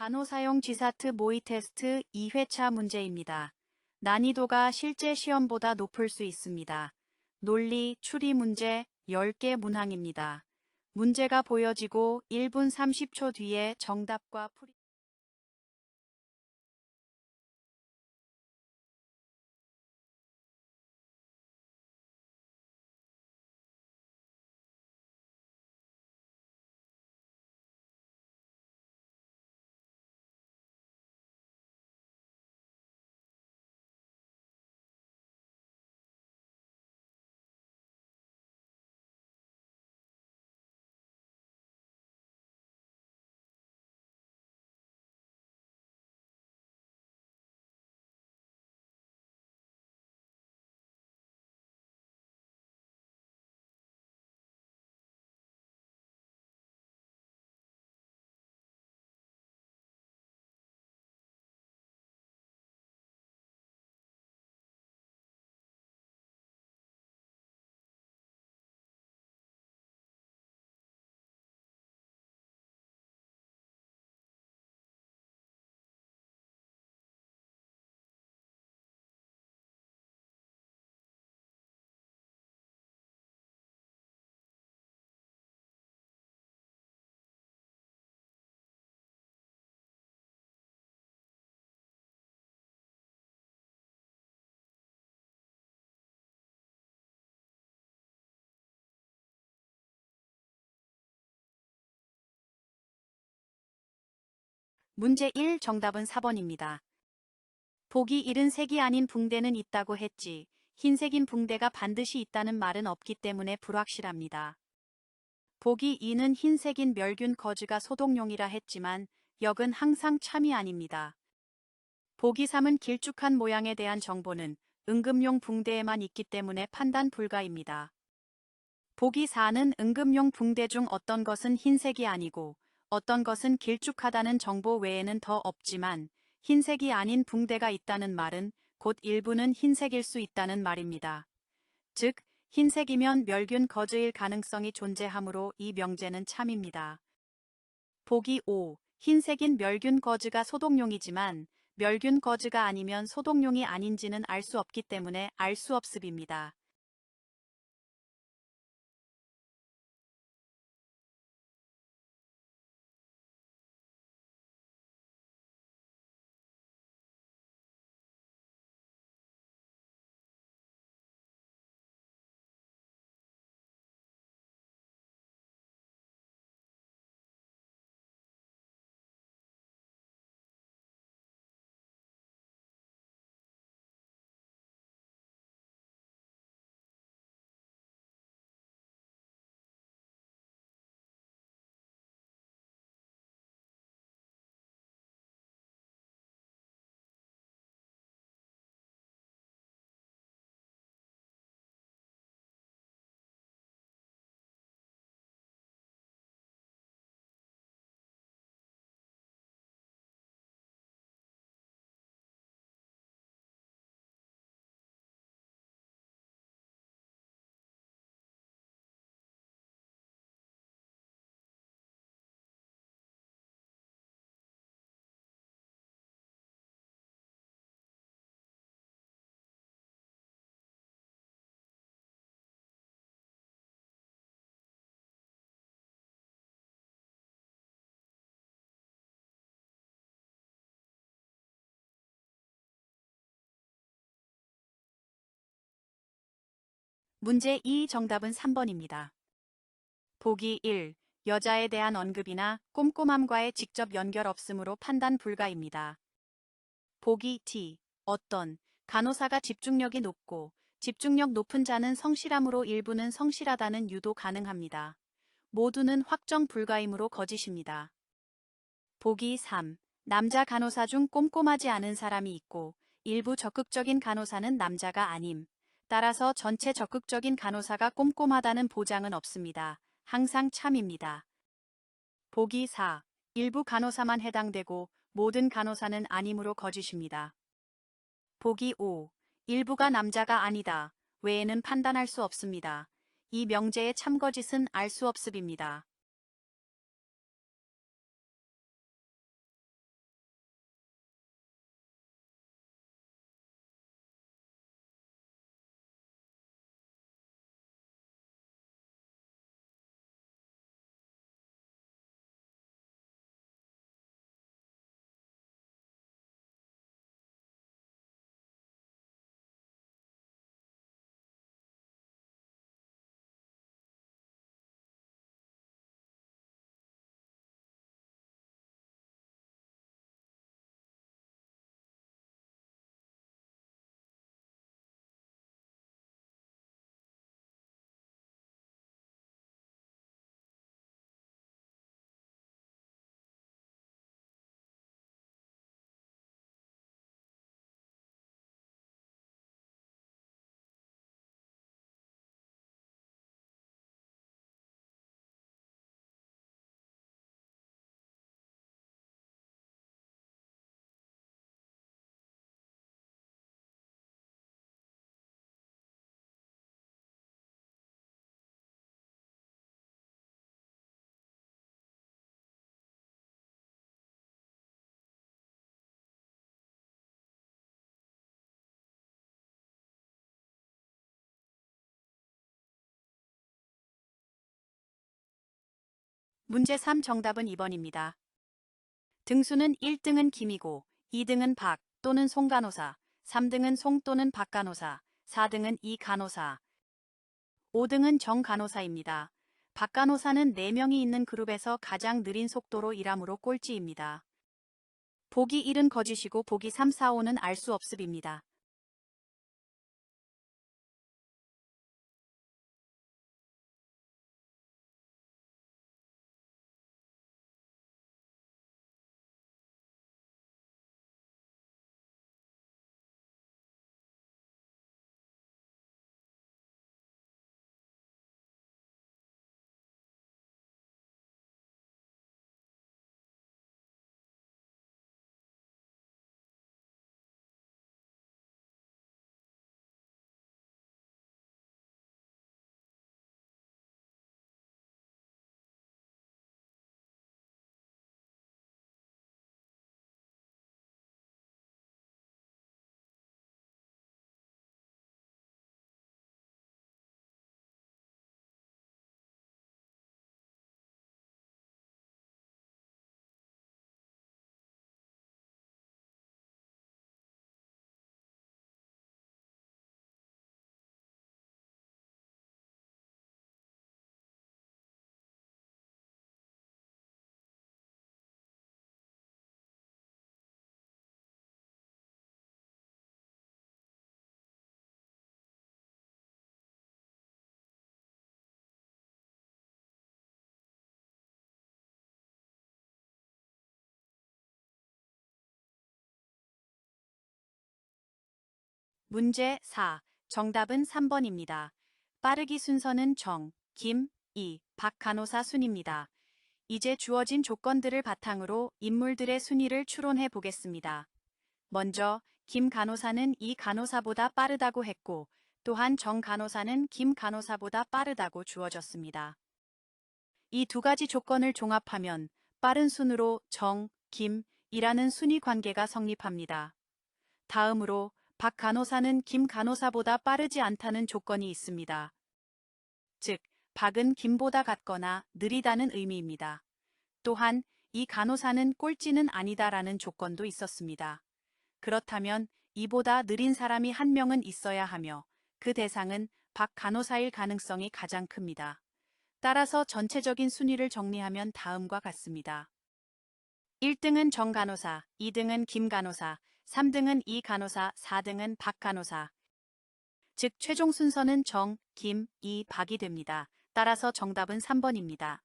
간호사용 지사트 모의 테스트 2회차 문제입니다. 난이도가 실제 시험보다 높을 수 있습니다. 논리, 추리 문제 10개 문항입니다. 문제가 보여지고 1분 30초 뒤에 정답과 풀이 문제 1 정답은 4번입니다. 보기 1은 색이 아닌 붕대는 있다고 했지. 흰색인 붕대가 반드시 있다는 말은 없기 때문에 불확실합니다. 보기 2는 흰색인 멸균 거즈가 소독용이라 했지만 역은 항상 참이 아닙니다. 보기 3은 길쭉한 모양에 대한 정보는 응급용 붕대에만 있기 때문에 판단 불가입니다. 보기 4는 응급용 붕대 중 어떤 것은 흰색이 아니고 어떤 것은 길쭉하다는 정보 외에는 더 없지만 흰색이 아닌 붕대가 있다는 말은 곧 일부는 흰색일 수 있다는 말입니다. 즉, 흰색이면 멸균 거즈일 가능성이 존재하므로 이 명제는 참입니다. 보기 5. 흰색인 멸균 거즈가 소독용이지만 멸균 거즈가 아니면 소독용이 아닌지는 알 수 없기 때문에 알 수 없습니다. 문제 2 정답은 3번입니다. 보기 1. 여자에 대한 언급이나 꼼꼼함과의 직접 연결 없으므로 판단 불가입니다. 보기 D. 어떤 간호사가 집중력이 높고 집중력 높은 자는 성실함으로 일부는 성실하다는 유도 가능합니다. 모두는 확정 불가이므로 거짓입니다. 보기 3. 남자 간호사 중 꼼꼼하지 않은 사람이 있고 일부 적극적인 간호사는 남자가 아님. 따라서 전체 적극적인 간호사가 꼼꼼하다는 보장은 없습니다. 항상 참입니다. 보기 4. 일부 간호사만 해당되고 모든 간호사는 아니므로 거짓입니다. 보기 5. 일부가 남자가 아니다. 외에는 판단할 수 없습니다. 이 명제의 참거짓은 알 수 없습니다. 문제 3 정답은 2번입니다. 등수는 1등은 김이고 2등은 박 또는 송 간호사, 3등은 송 또는 박 간호사, 4등은 이 간호사, 5등은 정 간호사입니다. 박 간호사는 4명이 있는 그룹에서 가장 느린 속도로 일함으로 꼴찌입니다. 보기 1은 거짓이고 보기 3, 4, 5는 알 수 없음입니다. 문제 4. 정답은 3번입니다. 빠르기 순서는 정, 김, 이, 박 간호사 순입니다. 이제 주어진 조건들을 바탕으로 인물들의 순위를 추론해 보겠습니다. 먼저 김 간호사는 이 간호사보다 빠르다고 했고 또한 정 간호사는 김 간호사보다 빠르다고 주어졌습니다. 이 두 가지 조건을 종합하면 빠른 순으로 정, 김, 이라는 순위 관계가 성립합니다. 다음으로 박 간호사는 김 간호사보다 빠르지 않다는 조건이 있습니다. 즉, 박은 김보다 같거나 느리다는 의미입니다. 또한 이 간호사는 꼴찌는 아니다라는 조건도 있었습니다. 그렇다면 이보다 느린 사람이 한 명은 있어야 하며 그 대상은 박 간호사일 가능성이 가장 큽니다. 따라서 전체적인 순위를 정리하면 다음과 같습니다. 1등은 정 간호사, 2등은 김 간호사, 3등은 이 간호사, 4등은 박 간호사. 즉 최종 순서는 정, 김, 이, 박이 됩니다. 따라서 정답은 3번입니다.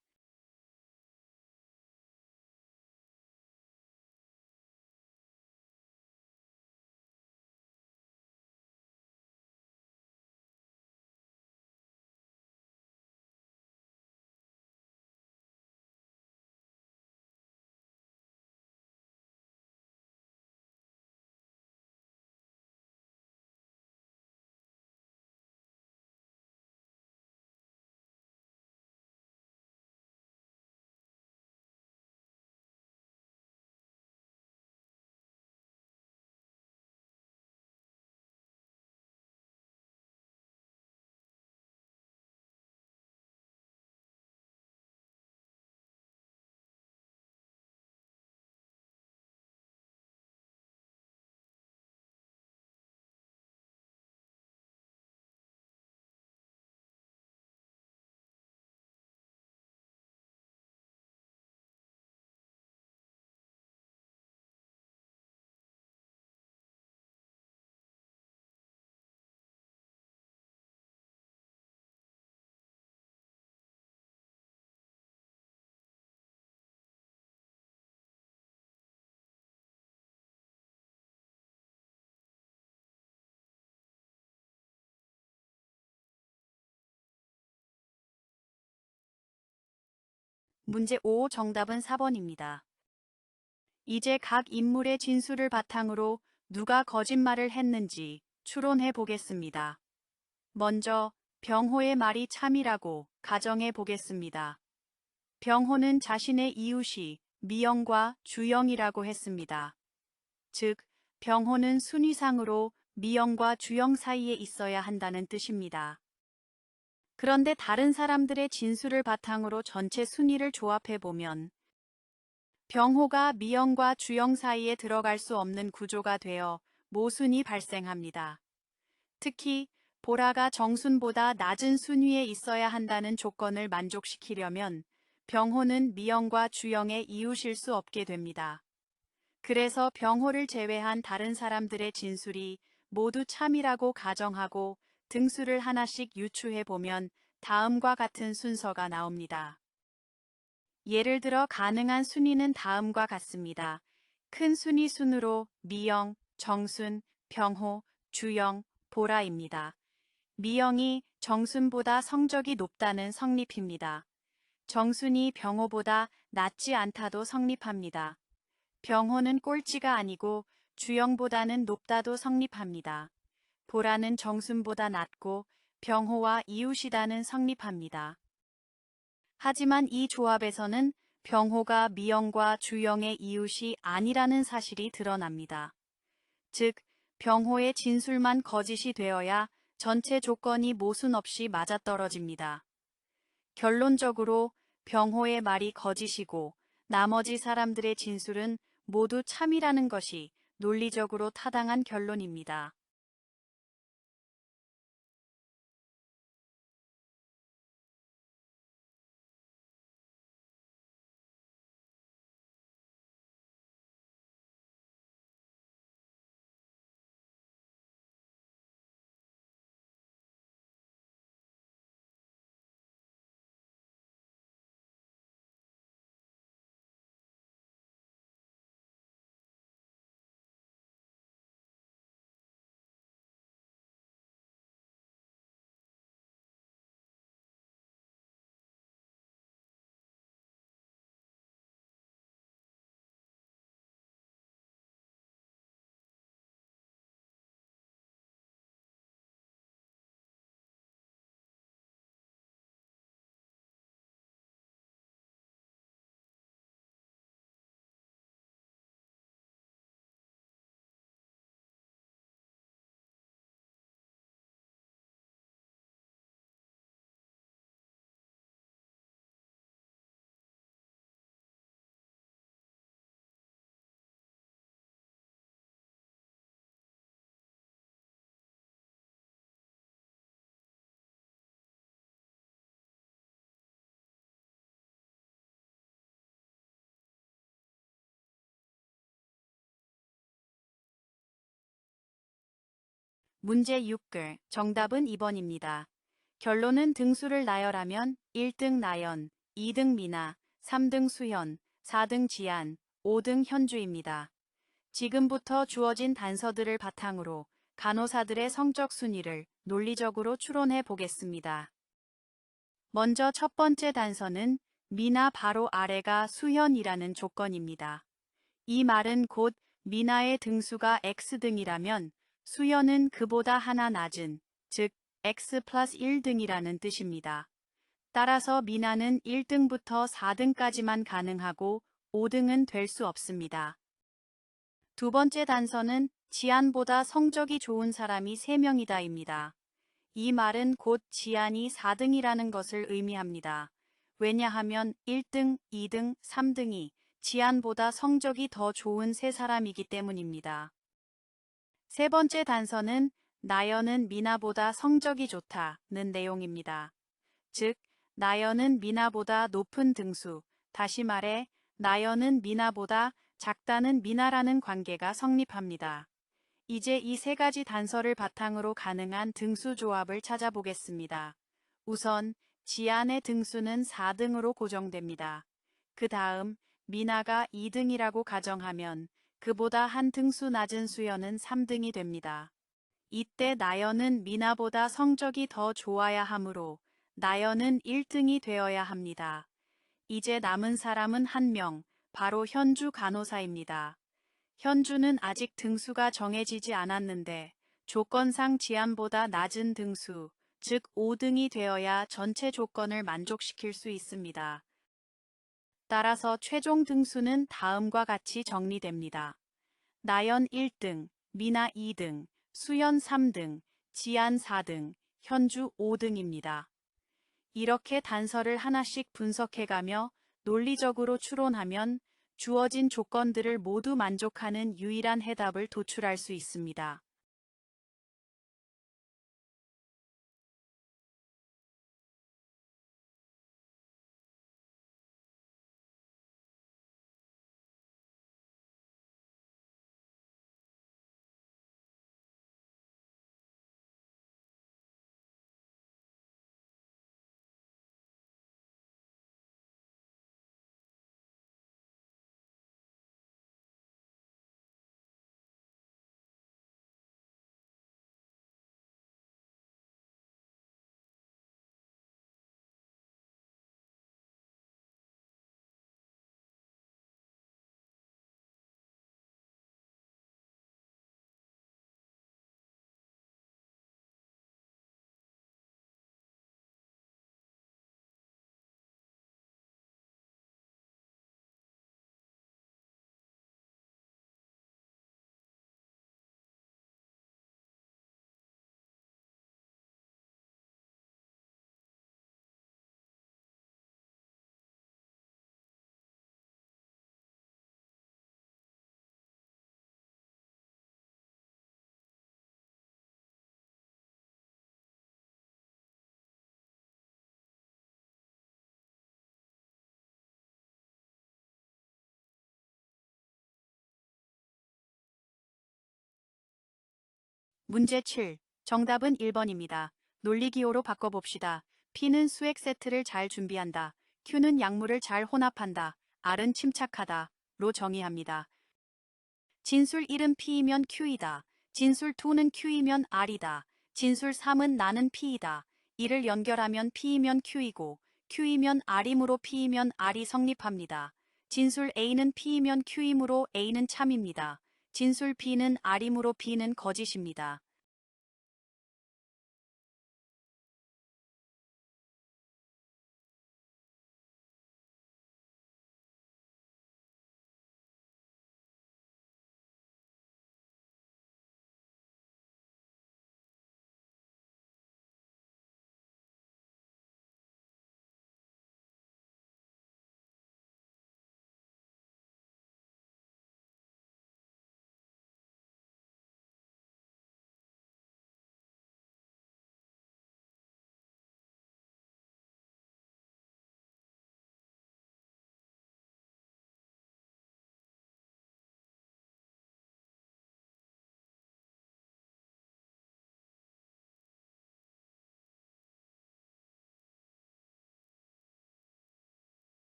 문제 5 정답은 4번입니다. 이제 각 인물의 진술을 바탕으로 누가 거짓말을 했는지 추론해 보겠습니다. 먼저 병호의 말이 참이라고 가정해 보겠습니다. 병호는 자신의 이웃이 미영과 주영이라고 했습니다. 즉, 병호는 순위상으로 미영과 주영 사이에 있어야 한다는 뜻입니다. 그런데 다른 사람들의 진술을 바탕으로 전체 순위를 조합해보면 병호가 미영과 주영 사이에 들어갈 수 없는 구조가 되어 모순이 발생합니다. 특히 보라가 정순보다 낮은 순위에 있어야 한다는 조건을 만족시키려면 병호는 미영과 주영의 이웃일 수 없게 됩니다. 그래서 병호를 제외한 다른 사람들의 진술이 모두 참이라고 가정하고 등수를 하나씩 유추해보면 다음과 같은 순서가 나옵니다. 예를 들어 가능한 순위는 다음과 같습니다. 큰 순위 순으로 미영, 정순, 병호, 주영, 보라입니다. 미영이 정순보다 성적이 높다는 성립입니다. 정순이 병호보다 낮지 않다도 성립합니다. 병호는 꼴찌가 아니고 주영보다는 높다도 성립합니다. 보라는 정순보다 낮고 병호와 이웃이다는 성립합니다. 하지만 이 조합에서는 병호가 미영과 주영의 이웃이 아니라는 사실이 드러납니다. 즉, 병호의 진술만 거짓이 되어야 전체 조건이 모순 없이 맞아떨어집니다. 결론적으로 병호의 말이 거짓이고 나머지 사람들의 진술은 모두 참이라는 것이 논리적으로 타당한 결론입니다. 문제 6글 정답은 2번입니다. 결론은 등수를 나열하면 1등 나연, 2등 미나, 3등 수현, 4등 지안, 5등 현주입니다. 지금부터 주어진 단서들을 바탕으로 간호사들의 성적 순위를 논리적으로 추론해 보겠습니다. 먼저 첫 번째 단서는 미나 바로 아래가 수현이라는 조건입니다. 이 말은 곧 미나의 등수가 X등이라면 수현은 그보다 하나 낮은, 즉 X 플러스 1등이라는 뜻입니다. 따라서 미나는 1등부터 4등까지만 가능하고 5등은 될 수 없습니다. 두 번째 단서는 지안보다 성적이 좋은 사람이 3명이다입니다. 이 말은 곧 지안이 4등이라는 것을 의미합니다. 왜냐하면 1등, 2등, 3등이 지안보다 성적이 더 좋은 세 사람이기 때문입니다. 세 번째 단서는 나연은 미나보다 성적이 좋다는 내용입니다. 즉, 나연은 미나보다 높은 등수, 다시 말해 나연은 미나보다 작다는 미나라는 관계가 성립합니다. 이제 이 세 가지 단서를 바탕으로 가능한 등수 조합을 찾아보겠습니다. 우선 지안의 등수는 4등으로 고정됩니다. 그 다음 미나가 2등이라고 가정하면 그보다 한 등수 낮은 수연은 3등이 됩니다. 이때 나연은 미나보다 성적이 더 좋아야 하므로 나연은 1등이 되어야 합니다. 이제 남은 사람은 한 명, 바로 현주 간호사입니다. 현주는 아직 등수가 정해지지 않았는데 조건상 지안보다 낮은 등수, 즉 5등이 되어야 전체 조건을 만족시킬 수 있습니다. 따라서 최종 등수는 다음과 같이 정리됩니다. 나연 1등, 미나 2등, 수연 3등, 지안 4등, 현주 5등입니다. 이렇게 단서를 하나씩 분석해가며 논리적으로 추론하면 주어진 조건들을 모두 만족하는 유일한 해답을 도출할 수 있습니다. 문제 7. 정답은 1번입니다. 논리기호로 바꿔봅시다. P는 수액 세트를 잘 준비한다. Q는 약물을 잘 혼합한다. R은 침착하다. 로 정의합니다. 진술 1은 P이면 Q이다. 진술 2는 Q이면 R이다. 진술 3은 나는 P이다. 이를 연결하면 P이면 Q이고 Q이면 R이므로 P이면 R이 성립합니다. 진술 A는 P이면 Q이므로 A는 참입니다. 진술 B는 R이므로 B는 거짓입니다.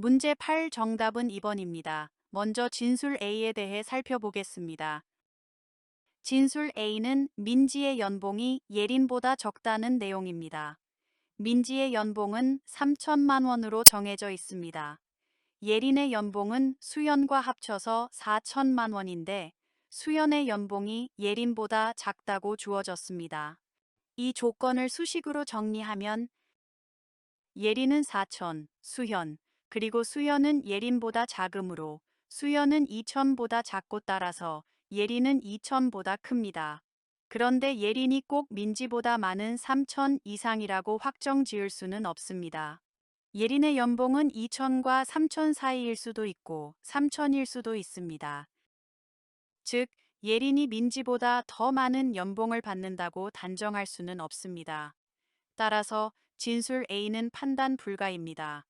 문제 8 정답은 2번입니다. 먼저 진술 A에 대해 살펴보겠습니다. 진술 A는 민지의 연봉이 예린보다 적다는 내용입니다. 민지의 연봉은 3천만 원으로 정해져 있습니다. 예린의 연봉은 수연과 합쳐서 4천만 원인데 수연의 연봉이 예린보다 작다고 주어졌습니다. 이 조건을 수식으로 정리하면 예린은 4천, 수연, 그리고 수연은 예린보다 작으므로 수연은 2천보다 작고 따라서 예린은 2천보다 큽니다. 그런데 예린이 꼭 민지보다 많은 3천 이상이라고 확정 지을 수는 없습니다. 예린의 연봉은 2천과 3천 사이일 수도 있고 3천일 수도 있습니다. 즉, 예린이 민지보다 더 많은 연봉을 받는다고 단정할 수는 없습니다. 따라서 진술 A는 판단 불가입니다.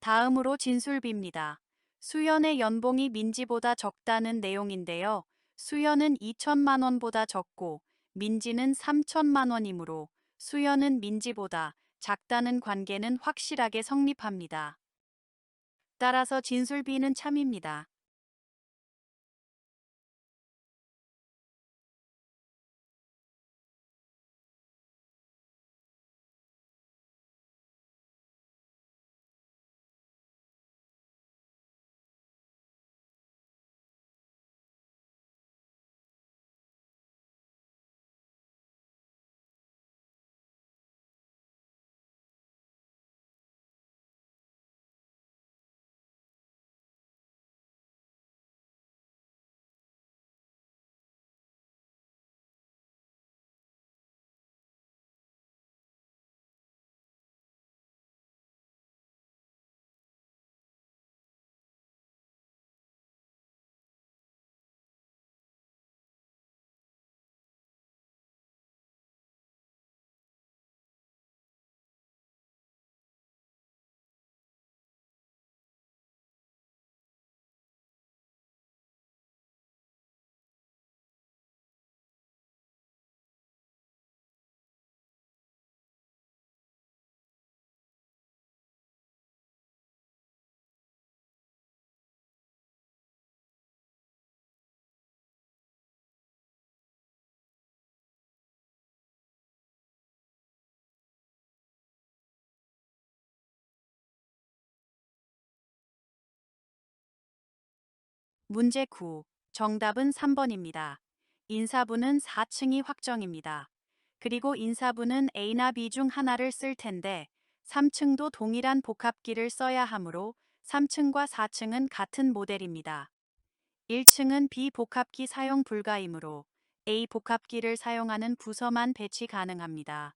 다음으로 진술 B입니다. 수연의 연봉이 민지보다 적다는 내용인데요. 수연은 2천만 원보다 적고 민지는 3천만 원이므로 수연은 민지보다 작다는 관계는 확실하게 성립합니다. 따라서 진술 B는 참입니다. 문제 9. 정답은 3번입니다. 인사부는 4층이 확정입니다. 그리고 인사부는 A나 B 중 하나를 쓸 텐데 3층도 동일한 복합기를 써야 하므로 3층과 4층은 같은 모델입니다. 1층은 B 복합기 사용 불가이므로 A 복합기를 사용하는 부서만 배치 가능합니다.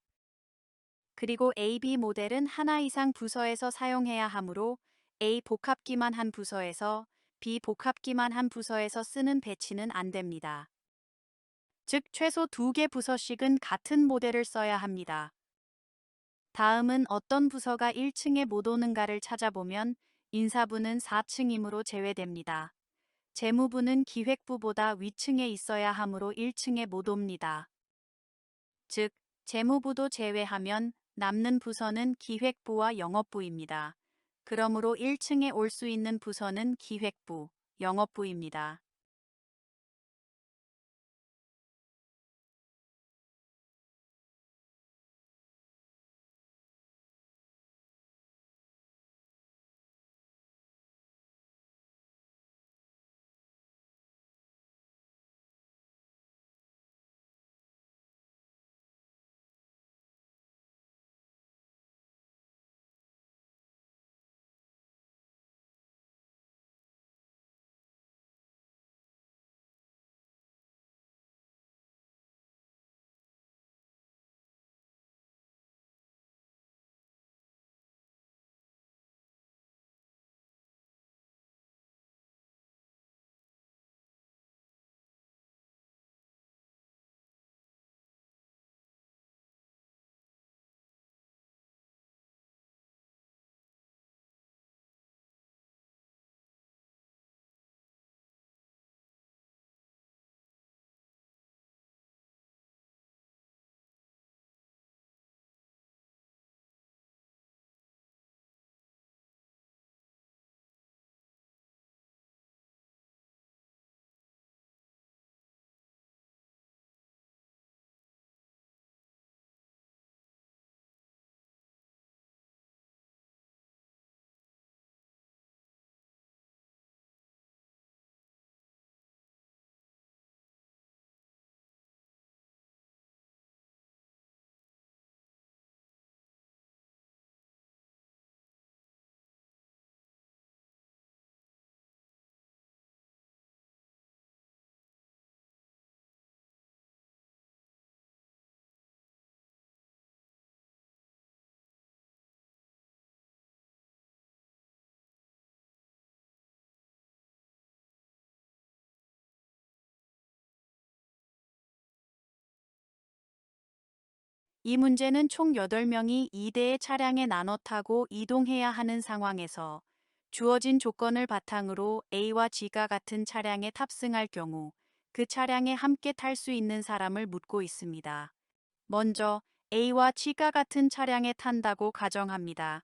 그리고 AB 모델은 하나 이상 부서에서 사용해야 하므로 A 복합기만 한 부서에서 B 복합기만 한 부서에서 쓰는 배치는 안 됩니다. 즉 최소 2개 부서씩은 같은 모델을 써야 합니다. 다음은 어떤 부서가 1층에 못 오는가를 찾아보면 인사부는 4층이므로 제외됩니다. 재무부는 기획부보다 위층에 있어야 하므로 1층에 못 옵니다. 즉, 재무부도 제외하면 남는 부서는 기획부와 영업부입니다. 그러므로 1층에 올 수 있는 부서는 기획부, 영업부입니다. 이 문제는 총 8명이 2대의 차량에 나눠 타고 이동해야 하는 상황에서 주어진 조건을 바탕으로 A와 G가 같은 차량에 탑승할 경우 그 차량에 함께 탈 수 있는 사람을 묻고 있습니다. 먼저 A와 G가 같은 차량에 탄다고 가정합니다.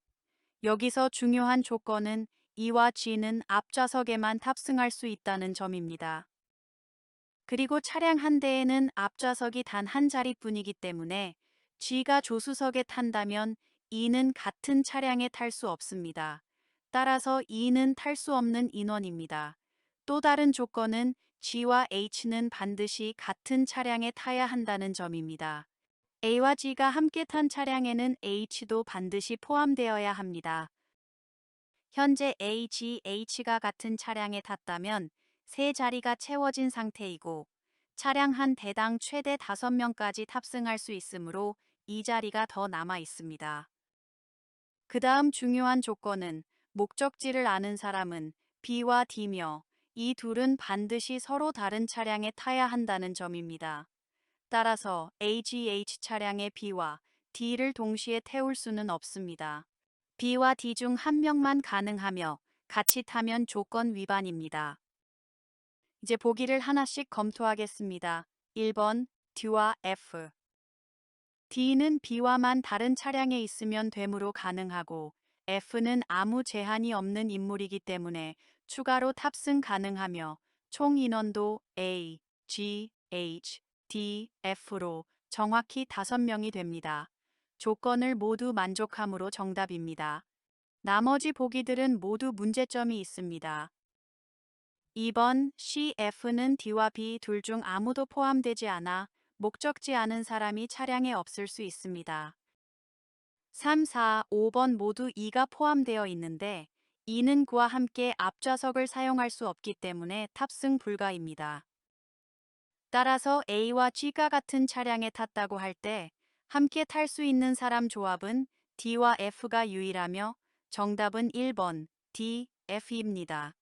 여기서 중요한 조건은 E와 G는 앞좌석에만 탑승할 수 있다는 점입니다. 그리고 차량 한 대에는 앞좌석이 단 한 자리뿐이기 때문에 G가 조수석에 탄다면 E는 같은 차량에 탈 수 없습니다. 따라서 E는 탈 수 없는 인원입니다. 또 다른 조건은 G와 H는 반드시 같은 차량에 타야 한다는 점입니다. A와 G가 함께 탄 차량에는 H도 반드시 포함되어야 합니다. 현재 A, G, H가 같은 차량에 탔다면 세 자리가 채워진 상태이고 차량 한 대당 최대 5명까지 탑승할 수 있으므로 이 자리가 더 남아 있습니다. 그 다음 중요한 조건은 목적지를 아는 사람은 B와 D며 이 둘은 반드시 서로 다른 차량에 타야 한다는 점입니다. 따라서 AGH 차량의 B와 D를 동시에 태울 수는 없습니다. B와 D 중 한 명만 가능하며 같이 타면 조건 위반입니다. 이제 보기를 하나씩 검토하겠습니다. 1번 D와 F. D는 B와만 다른 차량에 있으면 되므로 가능하고 F는 아무 제한이 없는 인물이기 때문에 추가로 탑승 가능하며 총 인원도 A, G, H, D, F로 정확히 5명이 됩니다. 조건을 모두 만족함으로 정답입니다. 나머지 보기들은 모두 문제점이 있습니다. 2번 C, F는 D와 B 둘 중 아무도 포함되지 않아 목적지 않은 사람이 차량에 없을 수 있습니다. 3, 4, 5번 모두 E가 포함되어 있는데 E는 그와 함께 앞좌석을 사용할 수 없기 때문에 탑승 불가입니다. 따라서 A와 G가 같은 차량에 탔다고 할 때 함께 탈 수 있는 사람 조합은 D와 F가 유일하며 정답은 1번 D, F입니다.